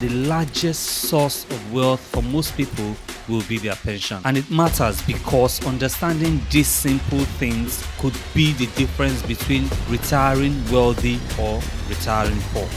The largest source of wealth for most people will be their pension. And it matters because understanding these simple things could be the difference between retiring wealthy or retiring poor.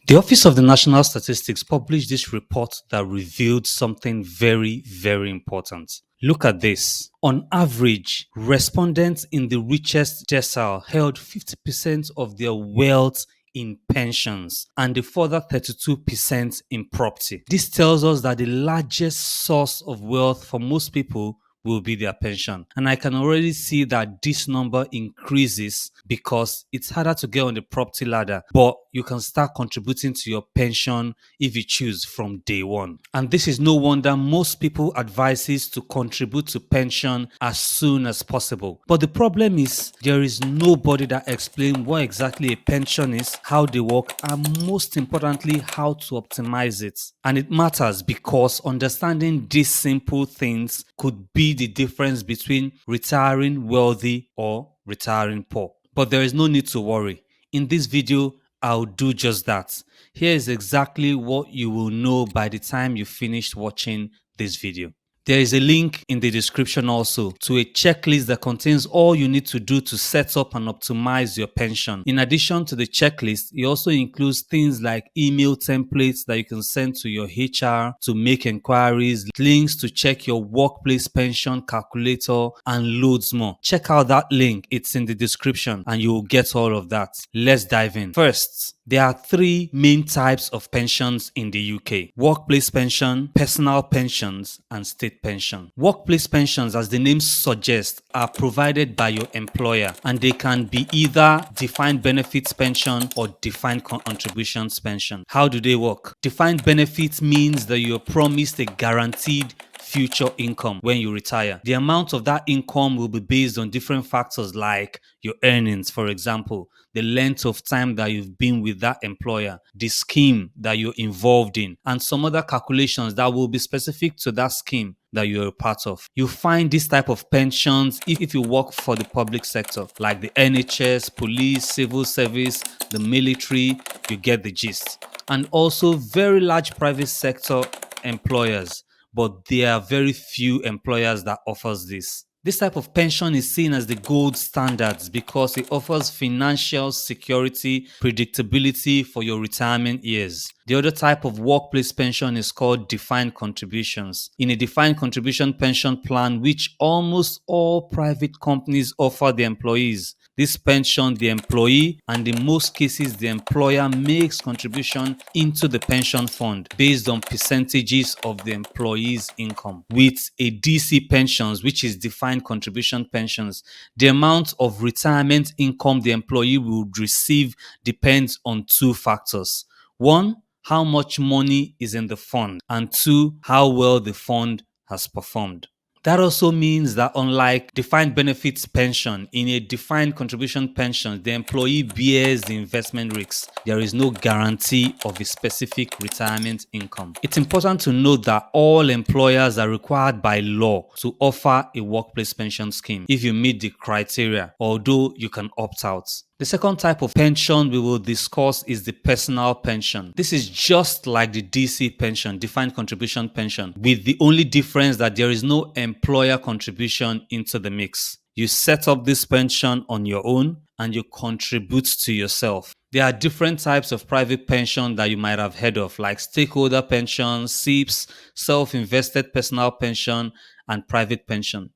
The Office of the National Statistics published this report that revealed something very, very important. Look at this. On average, respondents in the richest decile held 50% of their wealth in pensions and a further 32% in property. This tells us that the largest source of wealth for most people will be their pension. And I can already see that this number increases because it's harder to get on the property ladder, but you can start contributing to your pension if you choose from day one. And this is no wonder most people advises to contribute to pension as soon as possible. But the problem is there is nobody that explains what exactly a pension is, how they work, and most importantly, how to optimize it. And it matters because understanding these simple things could be the difference between retiring wealthy or retiring poor. But there is no need to worry. In this video, I'll do just that. Here is exactly what you will know by the time you finished watching this video. There is a link in the description also to a checklist that contains all you need to do to set up and optimize your pension. In addition to the checklist, it also includes things like email templates that you can send to your HR to make inquiries, links to check your workplace pension calculator, and loads more. Check out that link, it's in the description, and you will get all of that. Let's dive in. First, there are three main types of pensions in the UK: workplace pension, personal pensions, and state pension. Workplace pensions, as the name suggests, are provided by your employer, and they can be either defined benefits pension or defined contributions pension. How do they work? Defined benefits means that you're promised a guaranteed future income when you retire. The amount of that income will be based on different factors like your earnings, for example, the length of time that you've been with that employer, the scheme that you're involved in, and some other calculations that will be specific to that scheme that you're a part of. You find this type of pensions if you work for the public sector, like the NHS, police, civil service, the military. You get the gist. And also very large private sector employers, but there are very few employers that offers this. This type of pension is seen as the gold standards because it offers financial security, predictability for your retirement years. The other type of workplace pension is called defined contributions. In a defined contribution pension plan, which almost all private companies offer their employees, this pension, the employee, and in most cases, the employer makes contribution into the pension fund based on percentages of the employee's income. With a DC pensions, which is defined contribution pensions, the amount of retirement income the employee will receive depends on two factors. One, how much money is in the fund, and two, how well the fund has performed. That also means that unlike defined benefits pension, in a defined contribution pension, the employee bears the investment risks. There is no guarantee of a specific retirement income. It's important to note that all employers are required by law to offer a workplace pension scheme if you meet the criteria, although you can opt out. The second type of pension we will discuss is the personal pension. This is just like the DC pension, defined contribution pension, with the only difference that there is no employer contribution into the mix. You set up this pension on your own and you contribute to yourself. There are different types of private pension that you might have heard of, like stakeholder pension, SIPs, self-invested personal pension, and private pension.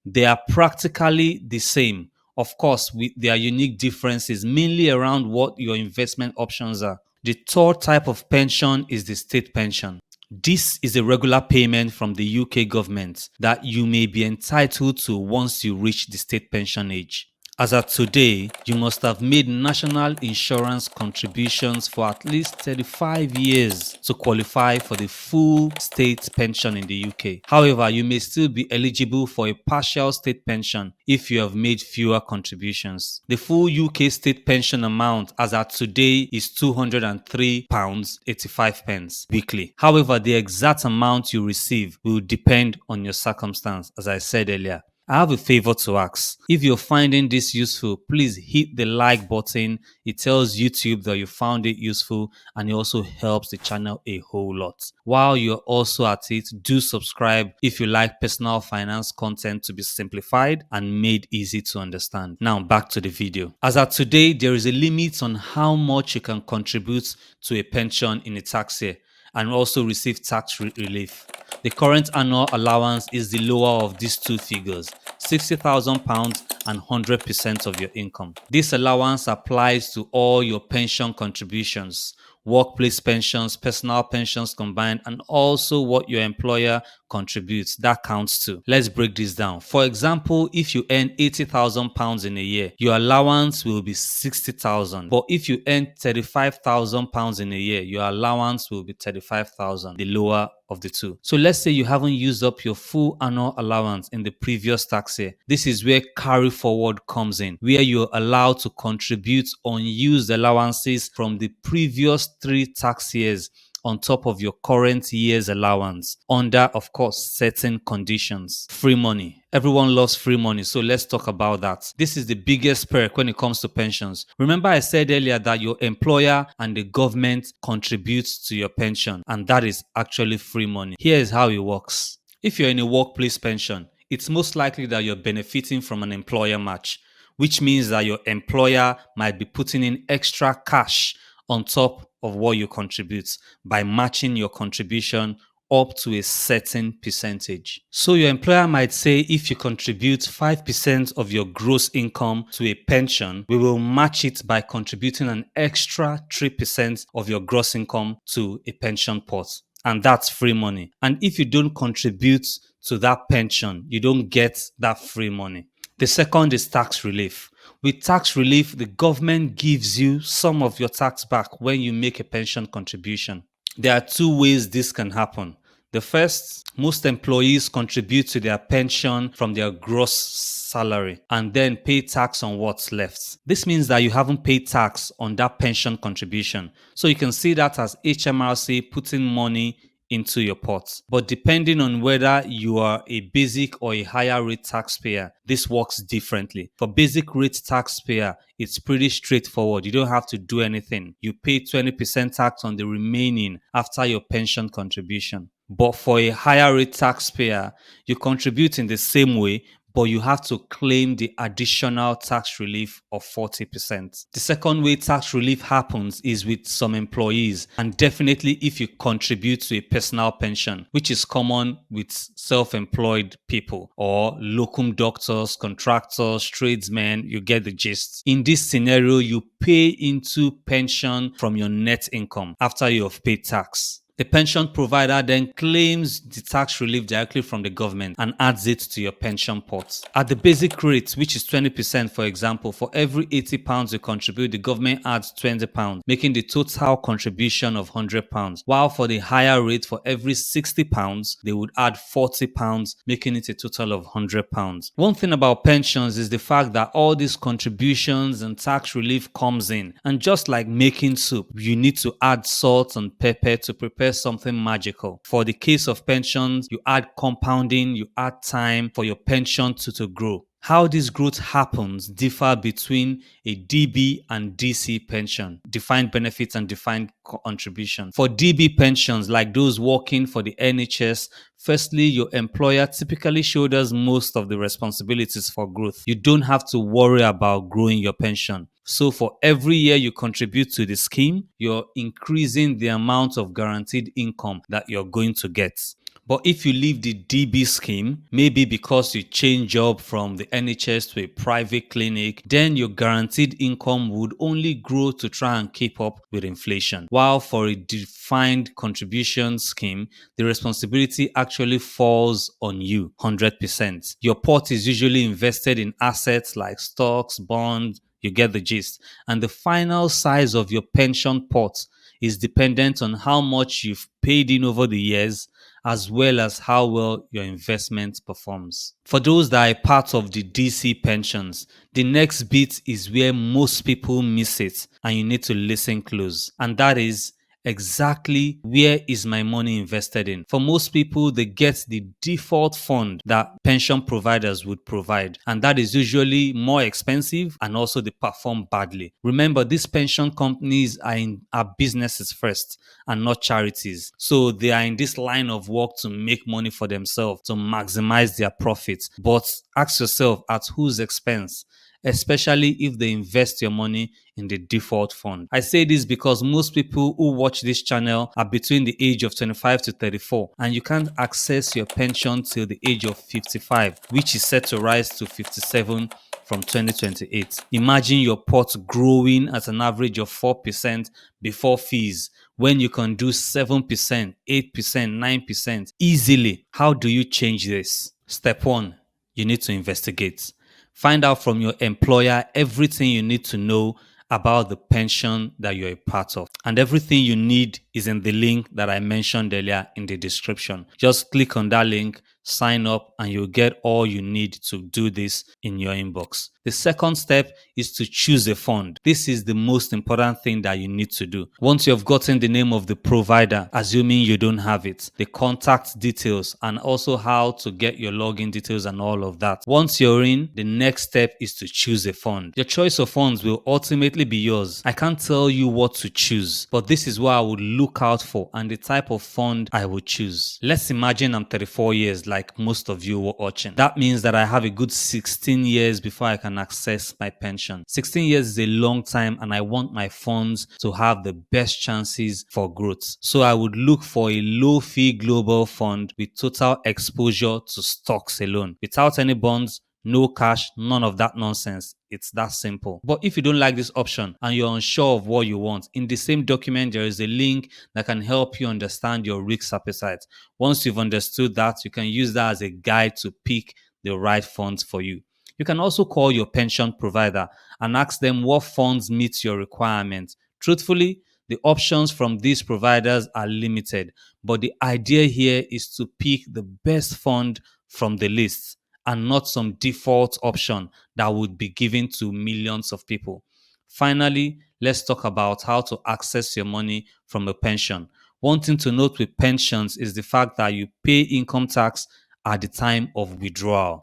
They are practically the same. Of course, there are unique differences, mainly around what your investment options are. The third type of pension is the state pension. This is a regular payment from the UK government that you may be entitled to once you reach the state pension age. As of today, you must have made national insurance contributions for at least 35 years to qualify for the full state pension in the UK. However, you may still be eligible for a partial state pension if you have made fewer contributions. The full UK state pension amount as at today is £203.85 weekly. However, the exact amount you receive will depend on your circumstance, as I said earlier. I have a favor to ask. If you're finding this useful, please hit the like button. It tells YouTube that you found it useful, and it also helps the channel a whole lot. While you're also at it, do subscribe if you like personal finance content to be simplified and made easy to understand. Now back to the video. As at today, there is a limit on how much you can contribute to a pension in a tax year and also receive tax relief. The current annual allowance is the lower of these two figures, £60,000 and 100% of your income. This allowance applies to all your pension contributions, workplace pensions, personal pensions combined, and also what your employer contributes. That counts too. Let's break this down. For example, if you earn £80,000 in a year, your allowance will be £60,000. But if you earn £35,000 in a year, your allowance will be £35,000, the lower of the two. So let's say you haven't used up your full annual allowance in the previous tax year. This is where carry forward comes in, where you're allowed to contribute unused allowances from the previous 3 tax years on top of your current year's allowance under, of course, certain conditions. Free money. Everyone loves free money, so let's talk about that. This is the biggest perk when it comes to pensions. Remember I said earlier that your employer and the government contributes to your pension, and that is actually free money. Here is how it works. If you're in a workplace pension, it's most likely that you're benefiting from an employer match, which means that your employer might be putting in extra cash on top of what you contribute by matching your contribution up to a certain percentage. So your employer might say, if you contribute 5% of your gross income to a pension, we will match it by contributing an extra 3% of your gross income to a pension pot. And that's free money. And if you don't contribute to that pension, you don't get that free money. The second is tax relief. With tax relief, the government gives you some of your tax back when you make a pension contribution. There are 2 ways this can happen. The first, most employees contribute to their pension from their gross salary and then pay tax on what's left. This means that you haven't paid tax on that pension contribution. So you can see that as HMRC putting money into your pot. But depending on whether you are a basic or a higher rate taxpayer, this works differently. For basic rate taxpayer, it's pretty straightforward. You don't have to do anything. You pay 20% tax on the remaining after your pension contribution. But for a higher rate taxpayer, you contribute in the same way, but you have to claim the additional tax relief of 40%. The second way tax relief happens is with some employees, and definitely if you contribute to a personal pension, which is common with self-employed people or locum doctors, contractors, tradesmen. You get the gist. In this scenario, you pay into pension from your net income after you have paid tax. The pension provider then claims the tax relief directly from the government and adds it to your pension pot. At the basic rate, which is 20%, for example, for every £80 you contribute, the government adds £20, making the total contribution of £100. While for the higher rate, for every £60, they would add £40, making it a total of £100. One thing about pensions is the fact that all these contributions and tax relief comes in. And just like making soup, you need to add salt and pepper to prepare something magical. For the case of pensions, you add compounding, you add time for your pension to grow. How this growth happens differ between a DB and DC pension, defined benefits and defined contribution. For DB pensions, like those working for the NHS, firstly, your employer typically shoulders most of the responsibilities for growth. You don't have to worry about growing your pension. So for every year you contribute to the scheme, you're increasing the amount of guaranteed income that you're going to get. But if you leave the DB scheme, maybe because you change job from the NHS to a private clinic, then your guaranteed income would only grow to try and keep up with inflation. While for a defined contribution scheme, the responsibility actually falls on you 100%. Your pot is usually invested in assets like stocks, bonds. You get the gist. And the final size of your pension pot is dependent on how much you've paid in over the years, as well as how well your investment performs. For those that are part of the DC pensions, the next bit is where most people miss it, and you need to listen close. And that is exactly where is my money invested in. For most people, they get the default fund that pension providers would provide, and that is usually more expensive and also they perform badly. Remember, these pension companies are businesses first and not charities. So they are in this line of work to make money for themselves, to maximize their profits. But ask yourself, at whose expense? Especially if they invest your money in the default fund. I say this because most people who watch this channel are between the age of 25 to 34, and you can't access your pension till the age of 55, which is set to rise to 57 from 2028. Imagine your pot growing at an average of 4% before fees, when you can do 7%, 8%, 9% easily. How do you change this? Step 1, you need to investigate. Find out from your employer everything you need to know about the pension that you're a part of. And everything you need is in the link that I mentioned earlier in the description. Just click on that link, sign up, and you'll get all you need to do this in your inbox. The second step is to choose a fund. This is the most important thing that you need to do. Once you've gotten the name of the provider, assuming you don't have it, the contact details, and also how to get your login details and all of that. Once you're in, the next step is to choose a fund. Your choice of funds will ultimately be yours. I can't tell you what to choose, but this is what I would look out for and the type of fund I would choose. Let's imagine I'm 34 years like most of you were watching. That means that I have a good 16 years before I can access my pension. 16 years is a long time, and I want my funds to have the best chances for growth. So I would look for a low fee global fund with total exposure to stocks alone, without any bonds, no cash, none of that nonsense. It's that simple. But if you don't like this option and you're unsure of what you want, in the same document, there is a link that can help you understand your risk appetite. Once you've understood that, you can use that as a guide to pick the right funds for you. You can also call your pension provider and ask them what funds meet your requirements. Truthfully, the options from these providers are limited, but the idea here is to pick the best fund from the list and not some default option that would be given to millions of people. Finally, let's talk about how to access your money from a pension. One thing to note with pensions is the fact that you pay income tax at the time of withdrawal.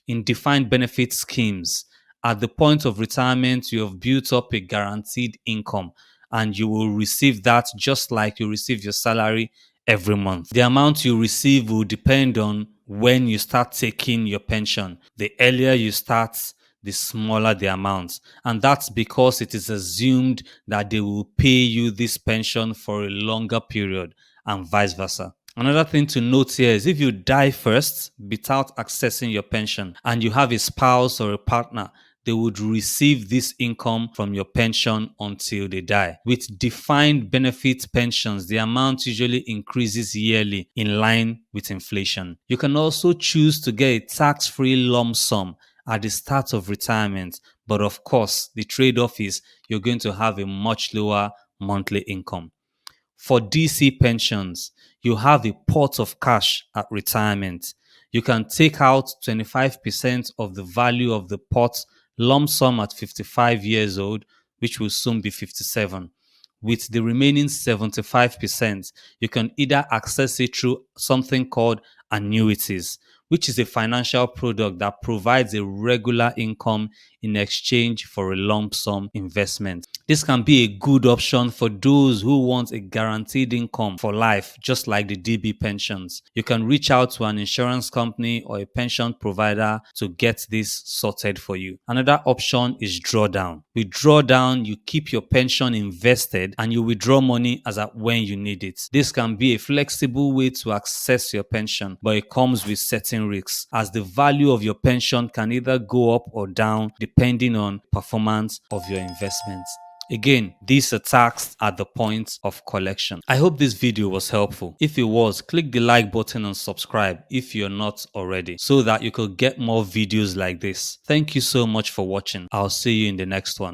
In defined benefit schemes, at the point of retirement, you have built up a guaranteed income and you will receive that just like you receive your salary every month. The amount you receive will depend on when you start taking your pension. The earlier you start, the smaller the amount. And that's because it is assumed that they will pay you this pension for a longer period and vice versa. Another thing to note here is if you die first without accessing your pension and you have a spouse or a partner, they would receive this income from your pension until they die. With defined benefit pensions, the amount usually increases yearly in line with inflation. You can also choose to get a tax-free lump sum at the start of retirement, but of course, the trade-off is you're going to have a much lower monthly income. For DC pensions, you have a pot of cash at retirement. You can take out 25% of the value of the pot lump sum at 55 years old, which will soon be 57. With the remaining 75%, you can either access it through something called annuities, which is a financial product that provides a regular income in exchange for a lump sum investment. This can be a good option for those who want a guaranteed income for life, just like the DB pensions. You can reach out to an insurance company or a pension provider to get this sorted for you. Another option is drawdown. With drawdown, you keep your pension invested and you withdraw money as at when you need it. This can be a flexible way to access your pension, but it comes with certain risks, as the value of your pension can either go up or down depending on performance of your investments. Again, these are taxed at the point of collection. I hope this video was helpful. If it was, click the like button and subscribe if you're not already, so that you could get more videos like this. Thank you so much for watching. I'll see you in the next one.